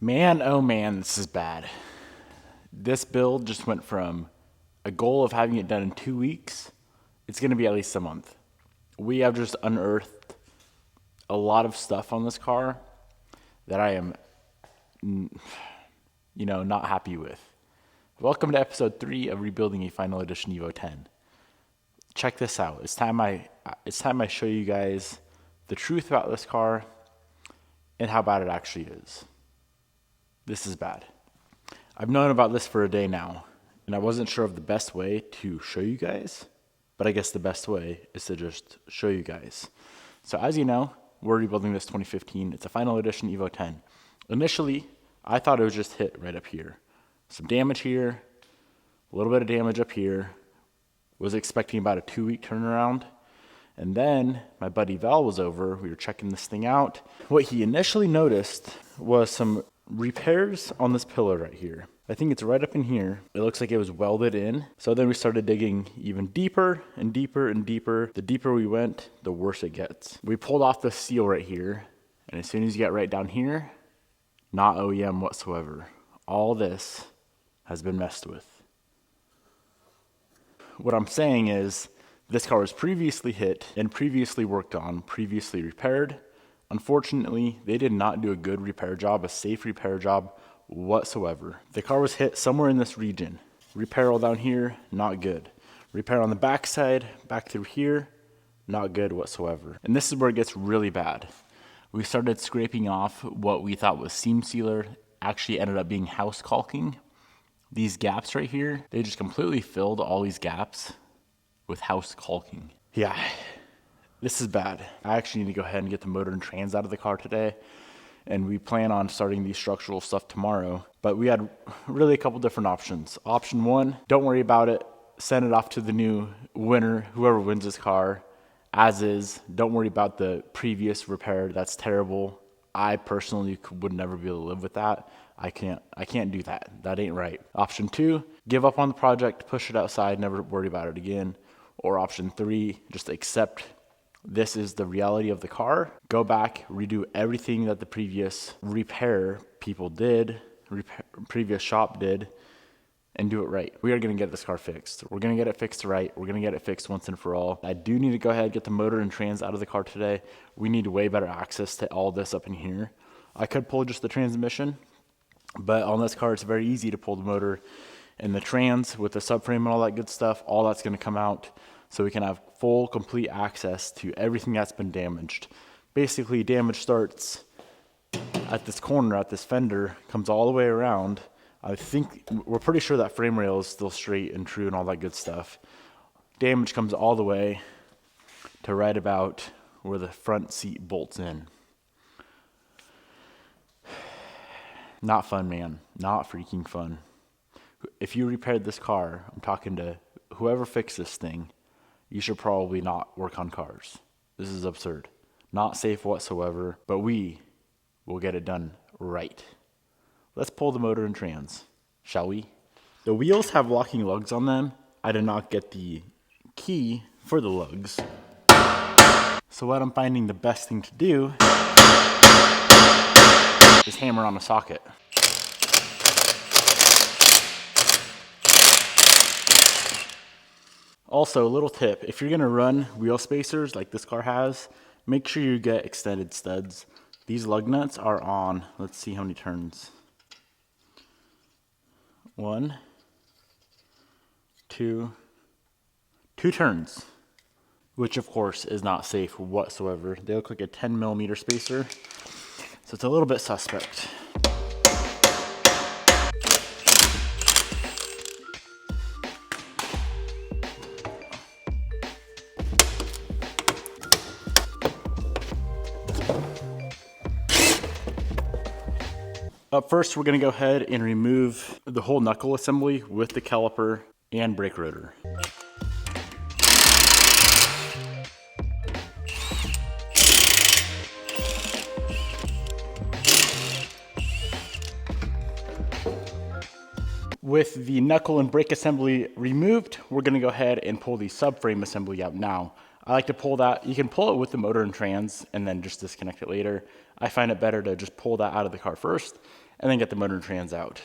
Man, oh man, this is bad. This build just went from a goal of having it done in 2 weeks. It's going to be at least a month. We have just unearthed a lot of stuff on this car that I am, not happy with. Welcome to episode 3 of rebuilding a final edition Evo 10. Check this out. It's time I show you guys the truth about this car and how bad it actually is. This is bad. I've known about this for a day now, and I wasn't sure of the best way to show you guys, but I guess the best way is to just show you guys. So as you know, we're rebuilding this 2015. It's a final edition Evo 10. Initially, I thought it was just hit right up here. Some damage here, a little bit of damage up here. Was expecting about a 2-week turnaround. And then my buddy Val was over. We were checking this thing out. What he initially noticed was some repairs on this pillar right here. I think it's right up in here. It looks like it was welded in. So then we started digging even deeper and deeper and deeper. The deeper we went, the worse it gets. We pulled off the seal right here. And as soon as you get right down here, not OEM whatsoever. All this has been messed with. What I'm saying is this car was previously hit and previously worked on, previously repaired. Unfortunately, they did not do a good repair job, a safe repair job whatsoever. The car was hit somewhere in this region. Repair all down here, not good. Repair on the back side, back through here, not good whatsoever. And this is where it gets really bad. We started scraping off what we thought was seam sealer, actually ended up being house caulking. These gaps right here, they just completely filled all these gaps with house caulking. Yeah, this is bad. I actually need to go ahead and get the motor and trans out of the car today. And we plan on starting the structural stuff tomorrow. But we had really a couple different options. Option 1, don't worry about it. Send it off to the new winner, whoever wins this car, as is. Don't worry about the previous repair. That's terrible. I personally would never be able to live with that. I can't do that. That ain't right. Option 2, give up on the project, push it outside, never worry about it again. Or option 3, just accept this is the reality of the car. Go back, redo everything that the previous repair people did, previous shop did, and do it right. We are going to get this car fixed. We're going to get it fixed right. We're going to get it fixed once and for all. I do need to go ahead and get the motor and trans out of the car today. We need way better access to all this up in here. I could pull just the transmission, but on this car, it's very easy to pull the motor and the trans with the subframe and all that good stuff. All that's going to come out so we can have full, complete access to everything that's been damaged. Basically, damage starts at this corner, at this fender, comes all the way around. I think we're pretty sure that frame rail is still straight and true and all that good stuff. Damage comes all the way to right about where the front seat bolts in. Not fun, man. Not freaking fun. If you repaired this car, I'm talking to whoever fixed this thing, you should probably not work on cars. This is absurd. Not safe whatsoever, but we will get it done right. Let's pull the motor and trans, shall we? The wheels have locking lugs on them. I did not get the key for the lugs. So what I'm finding the best thing to do is hammer on a socket. Also, a little tip, if you're gonna run wheel spacers like this car has, make sure you get extended studs. These lug nuts are on, let's see how many turns. 1, 2 turns, which of course is not safe whatsoever. They look like a 10mm spacer, so it's a little bit suspect. Up first, we're going to go ahead and remove the whole knuckle assembly with the caliper and brake rotor. With the knuckle and brake assembly removed, we're going to go ahead and pull the subframe assembly out now. I like to pull that. You can pull it with the motor and trans and then just disconnect it later. I find it better to just pull that out of the car first and then get the motor and trans out.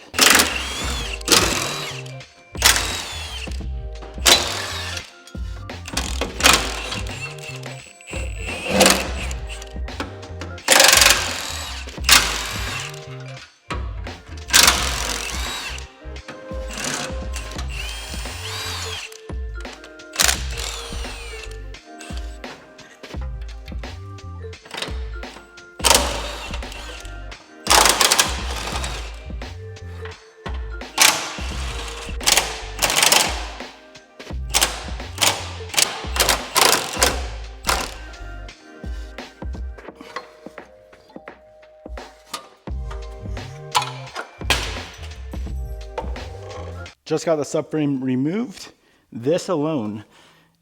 Just got the subframe removed. This alone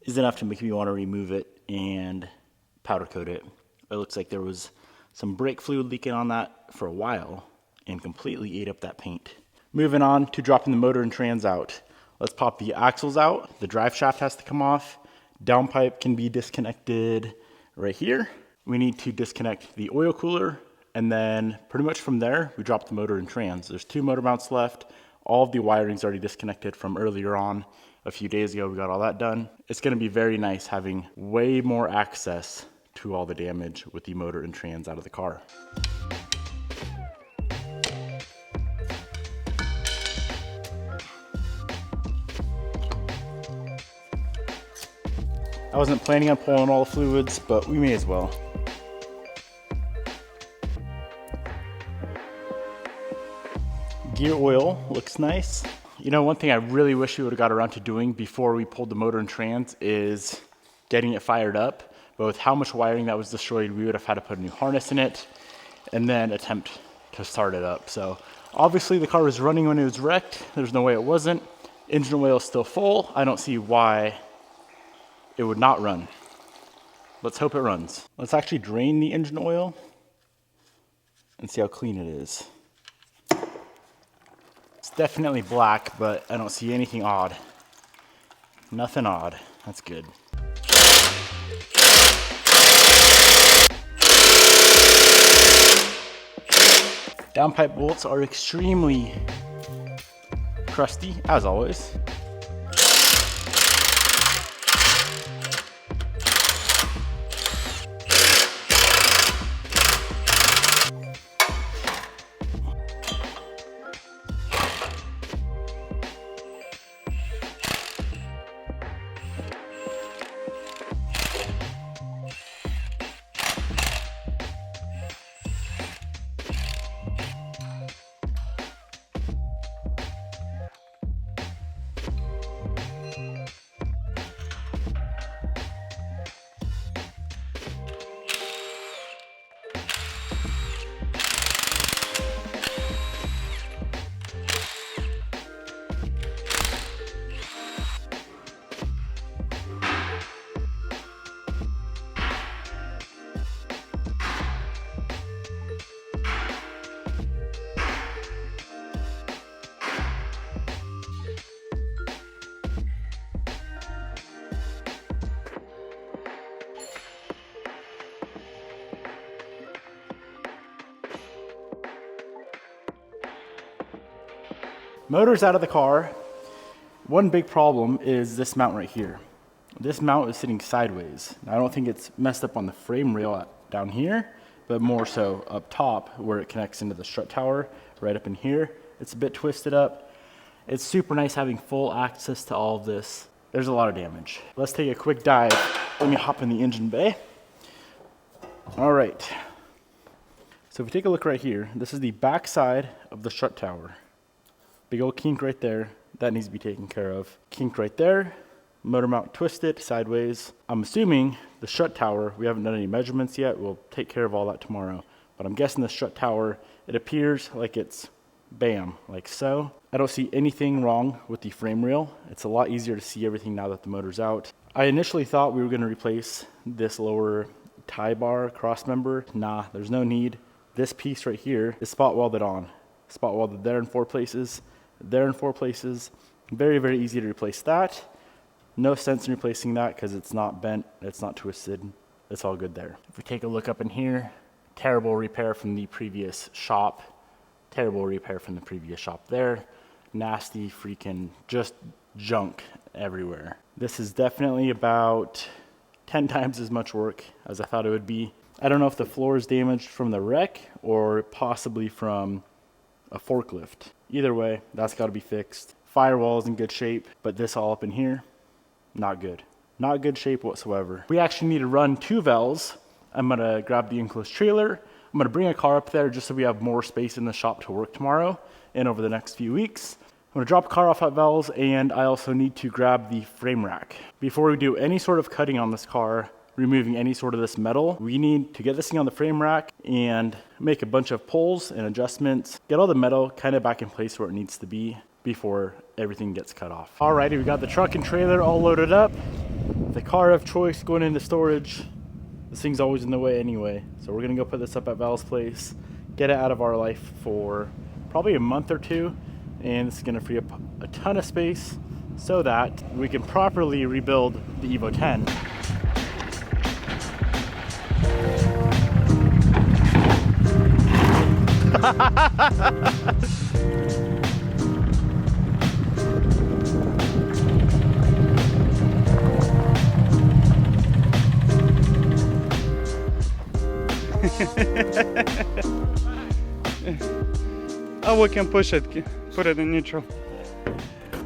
is enough to make me want to remove it and powder coat it. It looks like there was some brake fluid leaking on that for a while and completely ate up that paint. Moving on to dropping the motor and trans out. Let's pop the axles out. The drive shaft has to come off. Downpipe can be disconnected right here. We need to disconnect the oil cooler, and then pretty much from there, we drop the motor and trans. There's 2 motor mounts left. All of the wiring's already disconnected from earlier on. A few days ago, we got all that done. It's gonna be very nice having way more access to all the damage with the motor and trans out of the car. I wasn't planning on pulling all the fluids, but we may as well. Gear oil looks nice. You know, one thing I really wish we would have got around to doing before we pulled the motor and trans is getting it fired up. But with how much wiring that was destroyed, we would have had to put a new harness in it and then attempt to start it up. So obviously the car was running when it was wrecked. There's no way it wasn't. Engine oil is still full. I don't see why it would not run. Let's hope it runs. Let's actually drain the engine oil and see how clean it is. It's definitely black, but I don't see anything odd. Nothing odd. That's good. Downpipe bolts are extremely crusty, as always. Motor's out of the car. One big problem is this mount right here. This mount is sitting sideways. Now, I don't think it's messed up on the frame rail down here, but more so up top where it connects into the strut tower, right up in here. It's a bit twisted up. It's super nice having full access to all of this. There's a lot of damage. Let's take a quick dive. Let me hop in the engine bay. All right. So if we take a look right here, this is the back side of the strut tower. Big old kink right there. That needs to be taken care of. Kink right there. Motor mount twisted sideways. I'm assuming the strut tower, we haven't done any measurements yet. We'll take care of all that tomorrow. But I'm guessing the strut tower, it appears like it's bam, like so. I don't see anything wrong with the frame rail. It's a lot easier to see everything now that the motor's out. I initially thought we were gonna replace this lower tie bar cross member. Nah, there's no need. This piece right here is spot welded on. Spot welded there in 4 places. There in 4 places. Very, very easy to replace that. No sense in replacing that because it's not bent, it's not twisted. It's all good there. If we take a look up in here, terrible repair from the previous shop. Terrible repair from the previous shop there. Nasty freaking just junk everywhere. This is definitely about 10 times as much work as I thought it would be. I don't know if the floor is damaged from the wreck or possibly from a forklift. Either way, that's got to be fixed. Firewall is in good shape, but this all up in here, not good. Not good shape whatsoever. We actually need to run 2 valves. I'm gonna grab the enclosed trailer. I'm gonna bring a car up there just so we have more space in the shop to work tomorrow and over the next few weeks. I'm gonna drop a car off at Val's, and I also need to grab the frame rack. Before we do any sort of cutting on this car, removing any sort of this metal, we need to get this thing on the frame rack and make a bunch of pulls and adjustments, get all the metal kind of back in place where it needs to be before everything gets cut off. Alrighty, we got the truck and trailer all loaded up. The car of choice going into storage. This thing's always in the way anyway, so we're gonna go put this up at Val's place, get it out of our life for probably a month or 2, and it's gonna free up a ton of space so that we can properly rebuild the Evo 10. Oh, we can push it, put it in neutral.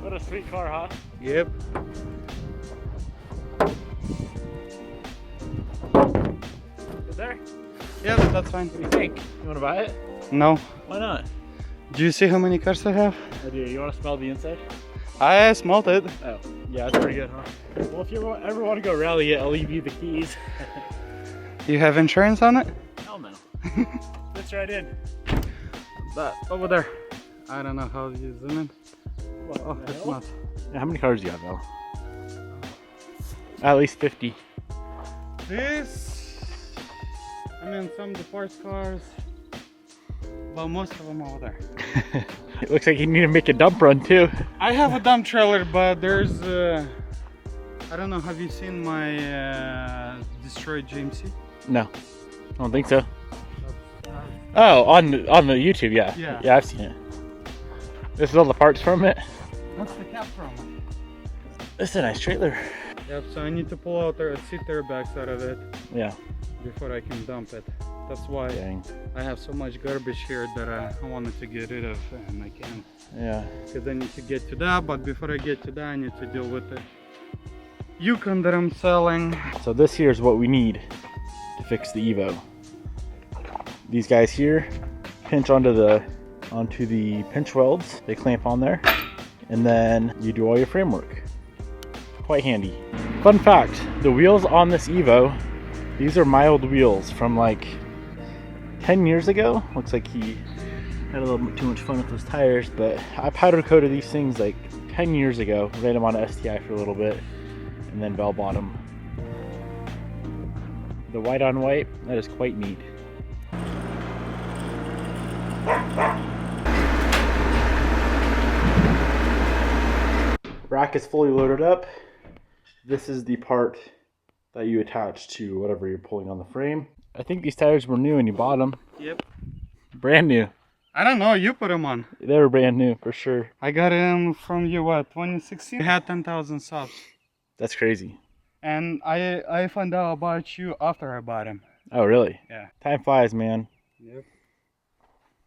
What a sweet car, huh? Yep. Is there? Yeah, that's fine. What do you think? You wanna buy it? No. Why not? Do you see how many cars I have? I do. You wanna smell the inside? I smelled it. Oh, yeah, it's pretty good, huh? Well, if you ever want to go rally it, I'll leave you the keys. You have insurance on it? Hell no. Fits right in. That over there. I don't know how you zoom in. What, Oh, it's not. Yeah, how many cars do you have, Val? At least 50. This, I mean, some of the sports cars, but most of them over there. It looks like you need to make a dump run too. I have a dump trailer, but there's, I don't know, have you seen my destroyed GMC? No, I don't think so. Oh, on the YouTube, yeah. Yeah, I've seen it. This is all the parts from it. That's the cap from it. This is a nice trailer. Yep, so I need to pull out the seat airbags out of it Yeah. before I can dump it. That's why Dang. I have so much garbage here that I wanted to get rid of, and I can't. Yeah. Because I need to get to that, but before I get to that, I need to deal with the Yukon that I'm selling. So this here is what we need to fix the Evo. These guys here pinch onto the pinch welds. They clamp on there, and then you do all your framework. Quite handy. Fun fact, the wheels on this Evo, these are mild wheels from like 10 years ago. Looks like he had a little bit too much fun with those tires, but I powder coated these things like 10 years ago, ran them on a STI for a little bit, and then bell bottom. The white on white, that is quite neat. Rack is fully loaded up. This is the part that you attach to whatever you're pulling on the frame. I think these tires were new when you bought them. Yep. Brand new. I don't know, you put them on. They were brand new for sure. I got them from you, what, 2016? I had 10,000 subs. That's crazy. And I found out about you after I bought them. Oh, really? Yeah. Time flies, man. Yep.